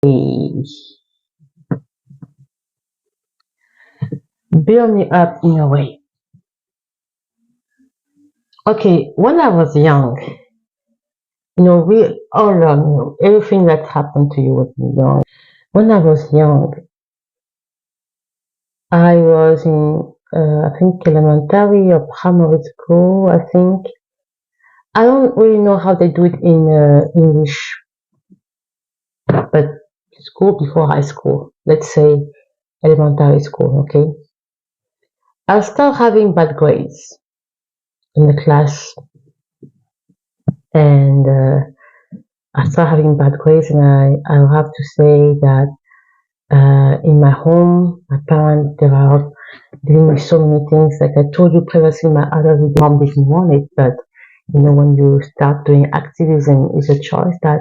build me up in a way. Okay, when I was young, we all everything that happened to you was young. When I was young, I was in, I think, elementary or primary school, I think. I don't really know how they do it in English, but school before high school, let's say elementary school, okay? I started having bad grades in the class, and I started having bad grades, and I have to say that in my home, my parents, they were dealing with so many things. Like I told you previously, my other mom didn't want it, but when you start doing activism, it's a choice that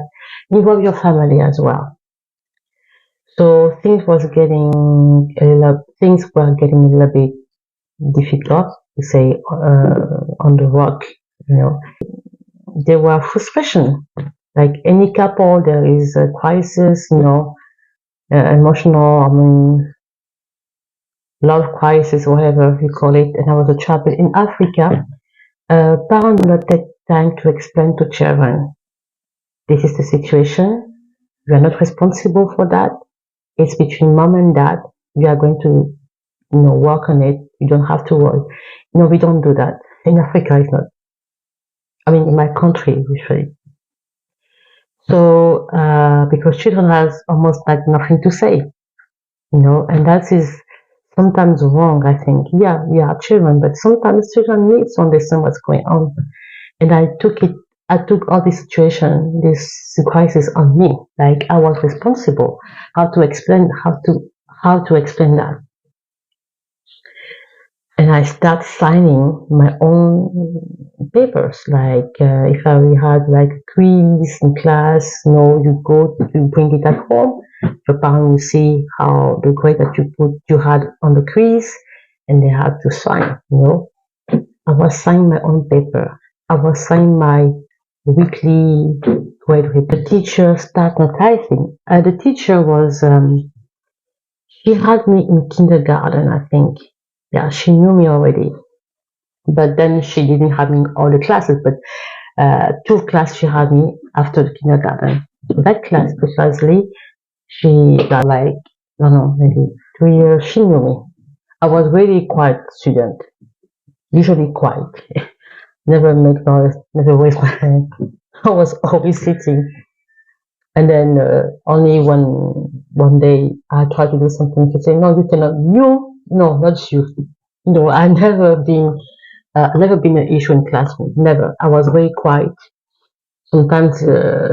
involve your family as well. So things were getting a little bit difficult to say on the rock. You know, there were frustration. Like any couple, there is a crisis. Emotional. I mean, love crisis, whatever you call it. And I was a child but in Africa. Parents do not take time to explain to children. This is the situation. You are not responsible for that. It's between mom and dad. We are going to, work on it. You don't have to worry. No, we don't do that. In Africa, it's not. I mean, in my country, usually. So, because children has almost like nothing to say, and that is sometimes wrong, I think. Yeah, we are children, but sometimes children need to understand what's going on. And I took all this situation, this crisis on me. Like I was responsible. How to explain that. And I start signing my own papers. Like if I had like a quiz in class, you bring it at home. Your parents will see how the grade that you had on the quiz, and they had to sign. I was signing my own paper. I was signing my weekly grade report. The teacher started noticing. The teacher was she had me in kindergarten, I think. Yeah, she knew me already. But then she didn't have me in all the classes, but two classes she had me after the kindergarten. That class precisely, she got like, I don't know, maybe 2 years, she knew me. I was really quiet student, usually quiet, never make noise, never raise my hand. I was always sitting. And then only one day I tried to do something to say, no, you cannot, no, not you. No, I never been an issue in classroom. Never. I was very quiet. Sometimes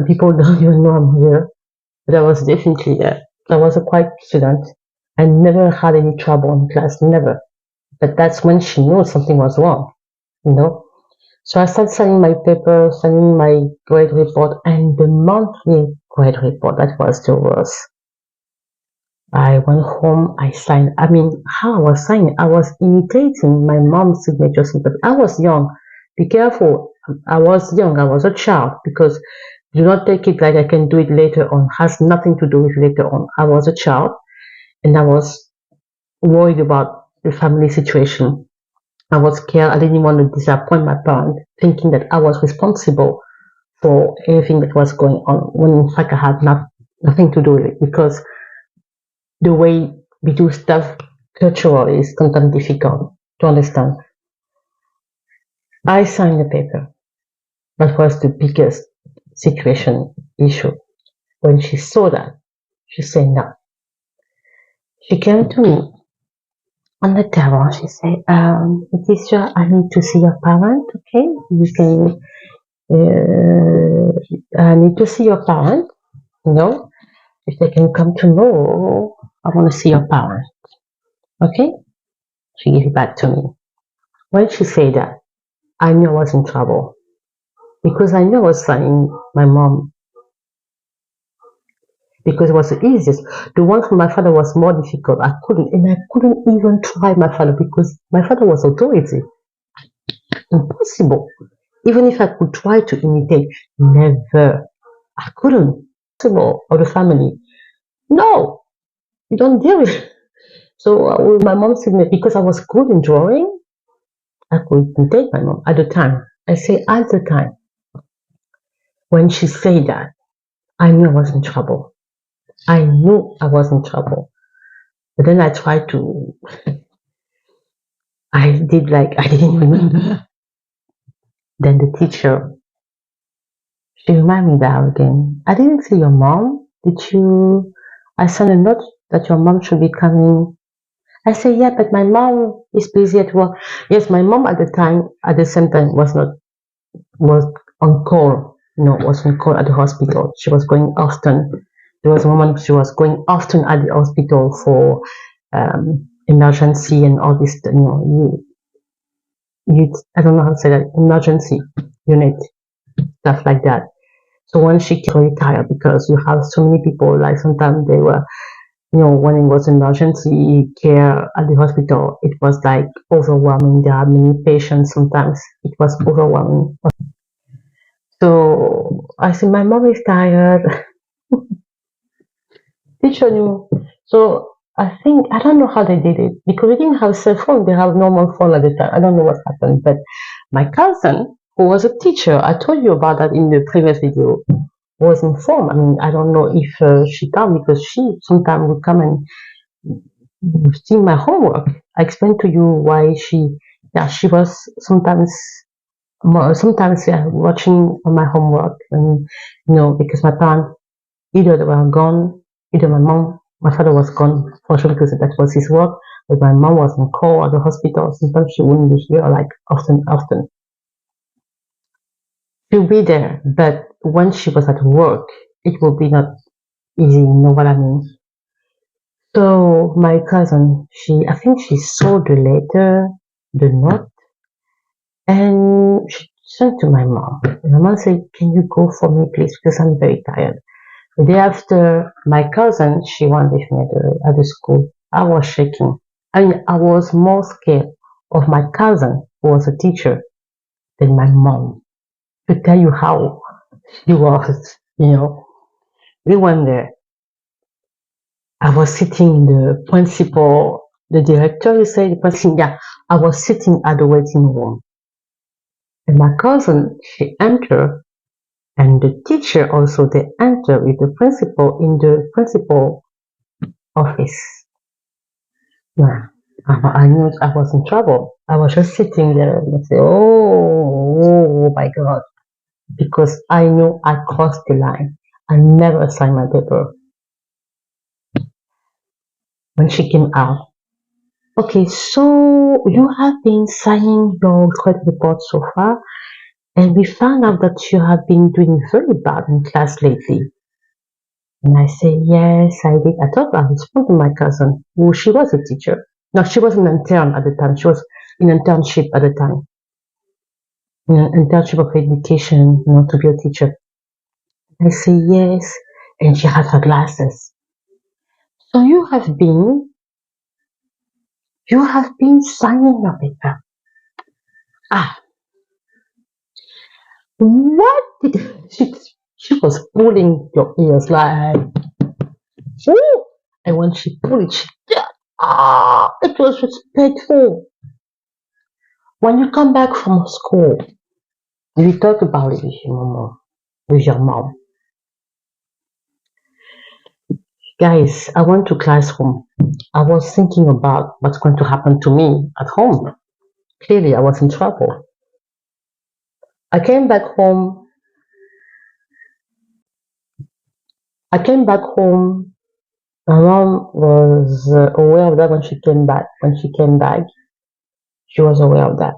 people don't even know I'm here, but I was definitely there. I was a quiet student. I never had any trouble in class, never. But that's when she knew something was wrong, you know. So I started sending my paper, sending my grade report, and the monthly grade report. That was the worst. I went home, I signed. I mean, how I was signing, I was imitating my mom's signature. But I was young. Be careful. I was young. I was a child because do not take it like I can do it later on. Has nothing to do with later on. I was a child and I was worried about the family situation. I was scared. I didn't want to disappoint my parents, thinking that I was responsible for everything that was going on, when in fact I had nothing to do with it because the way we do stuff culturally is sometimes difficult to understand. I signed the paper. That was the biggest situation issue. When she saw that, she said no. She came to me on the table. She said, teacher, I need to see your parent, okay? You can, I need to see your parent, if they can come tomorrow, I want to see your parent, okay? She gave it back to me. When she said that, I knew I was in trouble because I knew I was signing my mom because it was the easiest. The one from my father was more difficult. I couldn't even try my father because my father was authority. Impossible. Even if I could try to imitate, never. I couldn't. Impossible. Or the family. No, you don't deal with it. So my mom said me because I was good in drawing, I could take my mom at the time. I say at the time when she said that, I knew I was in trouble. I knew I was in trouble. But then I tried to, I did like I didn't remember. Then the teacher, she reminded me that again. I didn't see your mom. Did you? I sent a note that your mom should be coming. I said, yeah, but my mom is busy at work. Yes, my mom at the time, at the same time, was on call. Was on call at the hospital. She was going often. There was a woman she was going often at the hospital for emergency and all this. I don't know how to say that, emergency unit, stuff like that. So when she retired, because you have so many people, like sometimes they were, when it was emergency care at the hospital, it was like overwhelming. There are many patients. Sometimes it was overwhelming. So I said, my mom is tired. Teacher knew. So I don't know how they did it because we didn't have cell phone. They have normal phone at the time. I don't know what happened, but my cousin, who was a teacher, I told you about that in the previous video, was informed. I mean, I don't know if she come because she sometimes would come and see my homework. I explained to you why she was sometimes yeah, watching my homework and because my parents either they were gone, either my father was gone for sure because that was his work, but my mom was on call at the hospital. Sometimes she wouldn't be here like often. She'll be there, but when she was at work, it will be not easy, you know what I mean? So my cousin, I think she saw the letter, the note, and she sent to my mom. And my mom said, "Can you go for me, please? Because I'm very tired." The day after, my cousin, she went with me at the school. I was shaking. I mean, I was more scared of my cousin, who was a teacher, than my mom. To tell you how she was. We went there. I was sitting in the director, you say, the person, yeah, I was sitting at the waiting room. And my cousin, she entered, and the teacher also, they entered with the principal in the principal office. Yeah, I knew I was in trouble. I was just sitting there and I said, oh my God, because I knew I crossed the line. I never signed my paper. When she came out, okay, so you have been signing your credit report so far, and we found out that you have been doing very bad in class lately. And I say, yes, I did. I thought I would spoke to my cousin, who she was a teacher. No, she was an intern at the time. She was in internship at the time. Internship of education, to be a teacher. I say, yes. And she had her glasses. So you have been signing your paper. Ah, what did she was pulling your ears like, ooh. And when she pulled it, it was respectful. When you come back from school, you talk about it with your mom. Guys, I went to classroom. I was thinking about what's going to happen to me at home. Clearly, I was in trouble. I came back home. I came back home. My mom was aware of that when she came back. When she came back, she was aware of that.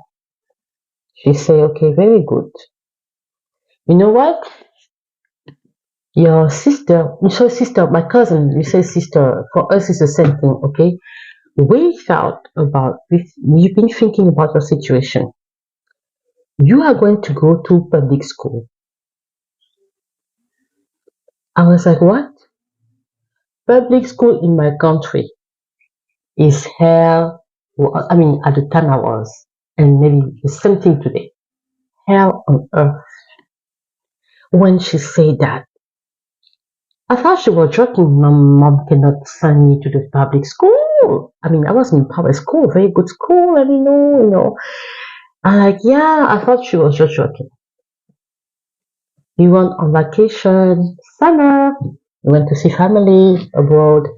She said, "Okay, very good. You know what? Your sister, you say sister, my cousin, you say sister. For us, it's the same thing, okay? We've been thinking about your situation. You are going to go to public school." I was like, what? Public school in my country is hell. Well, I mean, at the time I was, and maybe the same thing today. Hell on earth. When she said that, I thought she was joking. My mom cannot send me to the public school. I mean, I was in public school, very good school, and I'm like, yeah, I thought she was just joking. We went on vacation, summer. We went to see family abroad.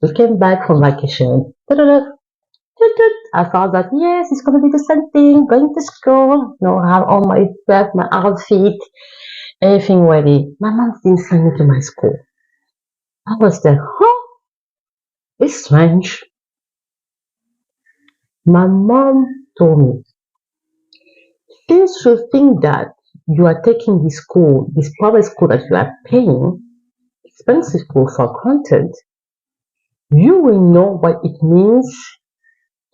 We came back from vacation. I thought that yes, it's gonna be the same thing. Going to school, have all my stuff, my outfit, everything ready. My mom didn't send me to my school. I was like, huh? It's strange. My mom told me, since you think that you are taking this school, this private school that you are paying expensive school for granted, you will know what it means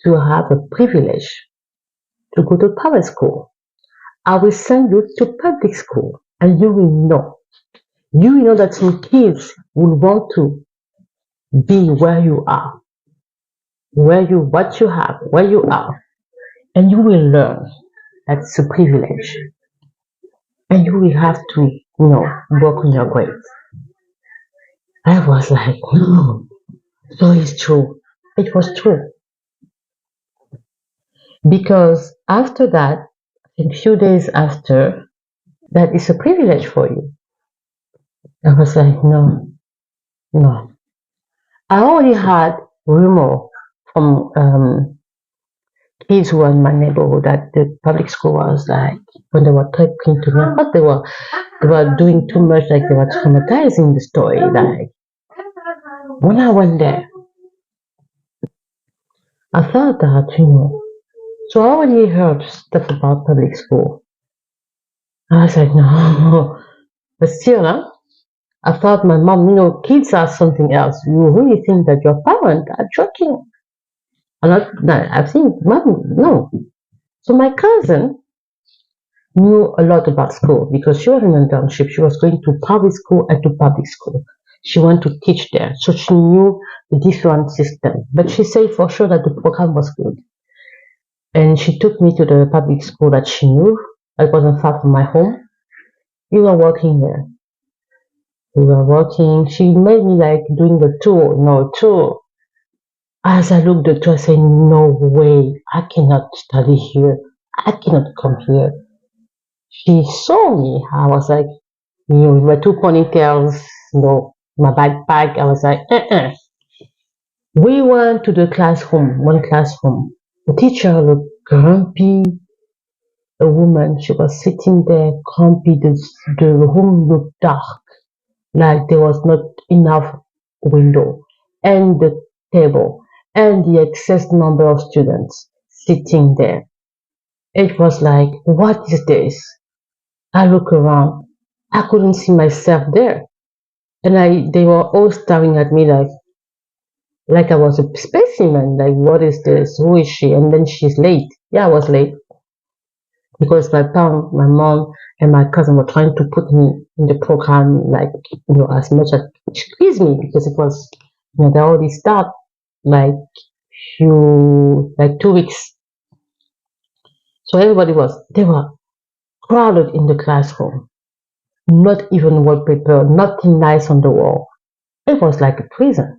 to have a privilege to go to private school. I will send you to public school and you will know. You will know that some kids will want to be where you are, what you have, where you are, and you will learn that's a privilege. And you will have to, work on your grades. I was like, no, so it's true. It was true. Because after that, a few days after, that is a privilege for you. I was like, no, no. I already had rumor from kids who were in my neighborhood that the public school was like when they were talking to me, I thought they were doing too much, like they were traumatizing the story. Like when I went there, I thought that, so I already heard stuff about public school. I was like, no, but still, huh? I thought my mom, kids are something else. You really think that your parents are joking? I think, mom, no. So my cousin knew a lot about school because she was in an internship. She was going to private school and to public school. She went to teach there, so she knew the different system. But she said for sure that the program was good. And she took me to the public school that she knew. It wasn't far from my home. We were working there. We were working. She made me like doing the tour, tour. As I looked at her, I said, no way, I cannot study here. I cannot come here. She saw me. I was like, with my two ponytails, my backpack. I was like, We went to the classroom, one classroom. The teacher looked grumpy. A woman, she was sitting there grumpy. The room looked dark, like there was not enough window, and the table, and the excess number of students sitting there. It was like, what is this? I look around. I couldn't see myself there. And they were all staring at me like I was a specimen. Like, what is this? Who is she? And then she's late. Yeah, I was late because my mom, and my cousin were trying to put me in the program, like, as much as squeeze me because it was, they already start like 2 weeks. So they were crowded in the classroom. Not even wallpaper, nothing nice on the wall. It was like a prison.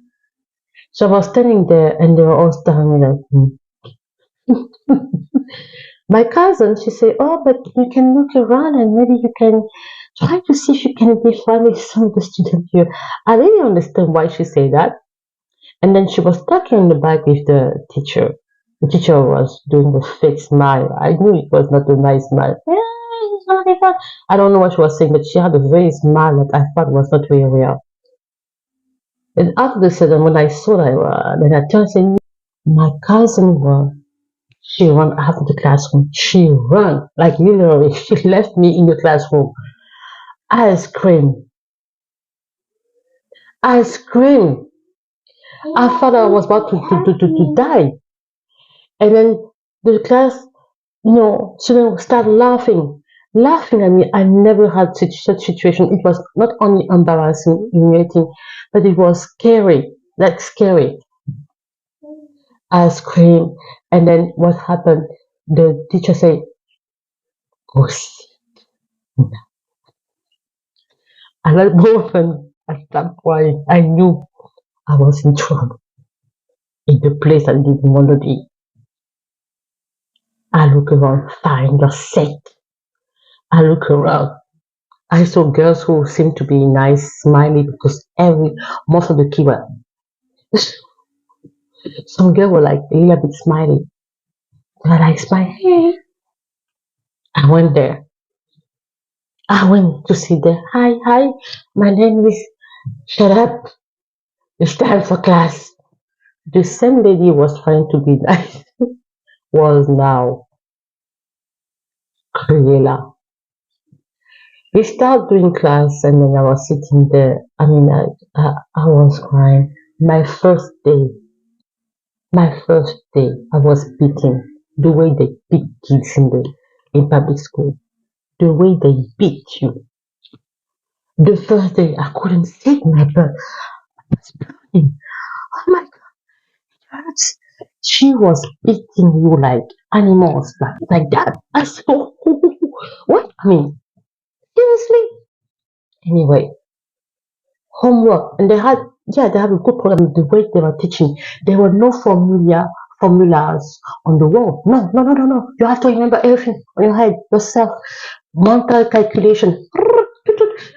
So I was standing there and they were all staring at me like, My cousin, she said, oh, but you can look around and maybe you can try to see if you can define some of the students here. I didn't understand why she said that. And then she was talking in the back with the teacher. The teacher was doing a fake smile. I knew it was not a nice smile. I don't know what she was saying, but she had a very smile that I thought was not very real. And after the sudden, when I saw that, then I turned and said, my cousin she ran out of the classroom. She ran, like literally, she left me in the classroom. I screamed. I screamed. I thought I was about to die. And then the class, students start laughing at me. I never had such situation. It was not only embarrassing, humiliating, but it was scary, like scary. I screamed, and then what happened? The teacher said, "Go sit." I let both of them. I stopped crying. I knew I was in trouble in the place I didn't want to be. I look around, find the sick. I look around. I saw girls who seemed to be nice, smiley because every most of the kids were. Some girls were like a little bit smiley. They were like smile. Hey. I went there. I went to sit there. Hi, hi. My name is. Shut up. It's time for class. The same lady was trying to be nice. Was now Cruella. We started doing class, and then I was sitting there. I was crying. My first day, my first day, I was beaten. The way they beat kids in public school, the way they beat you. The first day, I couldn't sit my butt. I was crying. Oh my God! She was beating you like animals, like that. I said, what? I mean, seriously? Anyway, homework, and they have a good program. The way they were teaching, there were no formulas on the wall. No, no, no, no, no. You have to remember everything on your head yourself. Mental calculation.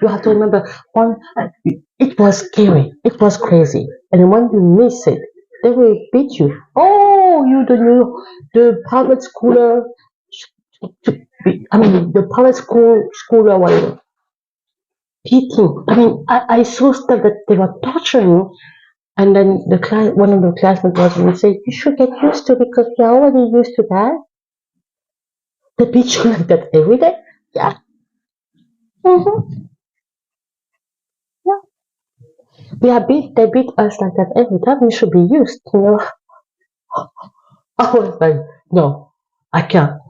You have to remember one. It was scary. It was crazy. And when you miss it, they will beat you. Oh, you don't know the private schooler. I mean, the private schooler, whatever. Beating. I saw stuff that they were torturing. And then one of the classmates was going to say, you should get used to it because you're already used to that. They beat you like that every day. Yeah. Mm-hmm. Yeah. They beat us like that every time. We should be used, you know. I was like, no, I can't.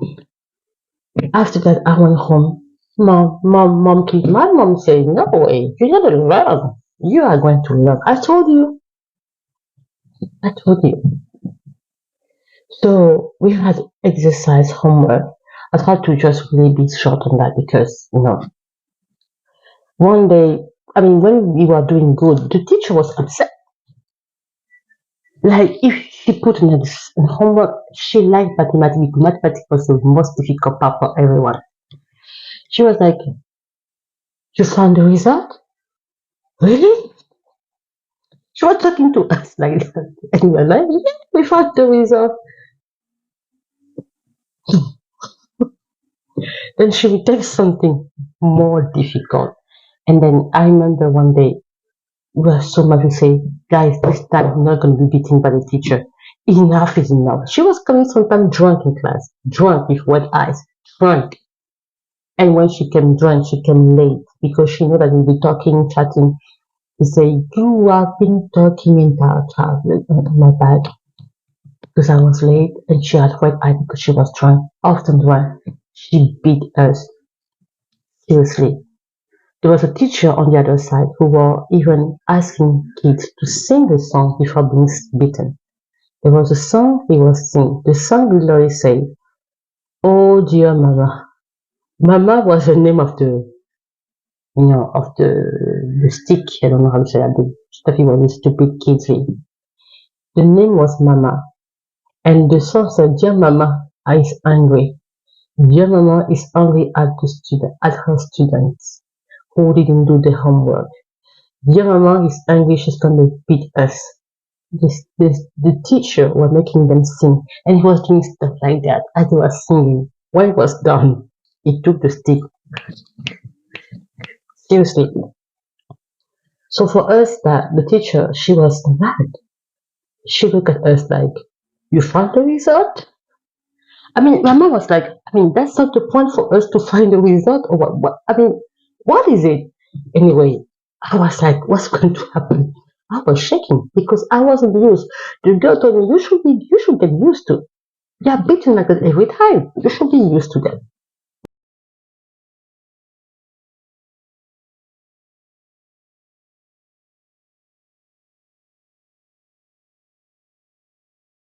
After that, I went home. Mom, my mom said, no way, you're going to learn. You are going to learn. I told you. So we had exercise homework. I tried to just really be short on that because, one day, when we were doing good, the teacher was upset. Like, if she put in homework, she liked mathematics because mathematics was the most difficult part for everyone. She was like, you found the result? Really? She was talking to us like that. And we were like, yeah, we found the result. Then she would take something more difficult. And then I remember one day, we were so much, we say, guys, this time I'm not going to be beaten by the teacher. Enough is enough. She was coming sometimes drunk in class, drunk with wet eyes, drunk. And when she came drunk, she came late because she knew that we'll be talking, chatting. We say, you have been talking entire time. My bad. Because I was late and she had wet eye because she was drunk. Often drunk. She beat us. Seriously. There was a teacher on the other side who were even asking kids to sing the song before being beaten. There was a song he was singing. The song literally said, oh dear mama. Mama was the name of the stick. I don't know how to say that. The stuff he was a stupid kids with. The name was Mama. And the song said, dear mama is angry. Dear mama is angry at her students who didn't do the homework. Dear mama is angry, she's gonna beat us. The teacher was making them sing, and he was doing stuff like that as they were singing. When it was done, he took the stick. Seriously. So for us, that the teacher, she was mad. She looked at us like, you found the result? My mom was like, that's not the point for us to find the result or what? What is it? Anyway, I was like, what's going to happen? I was shaking because I wasn't used. The girl told me, you should get used to. They are beaten like that every time. You should be used to that.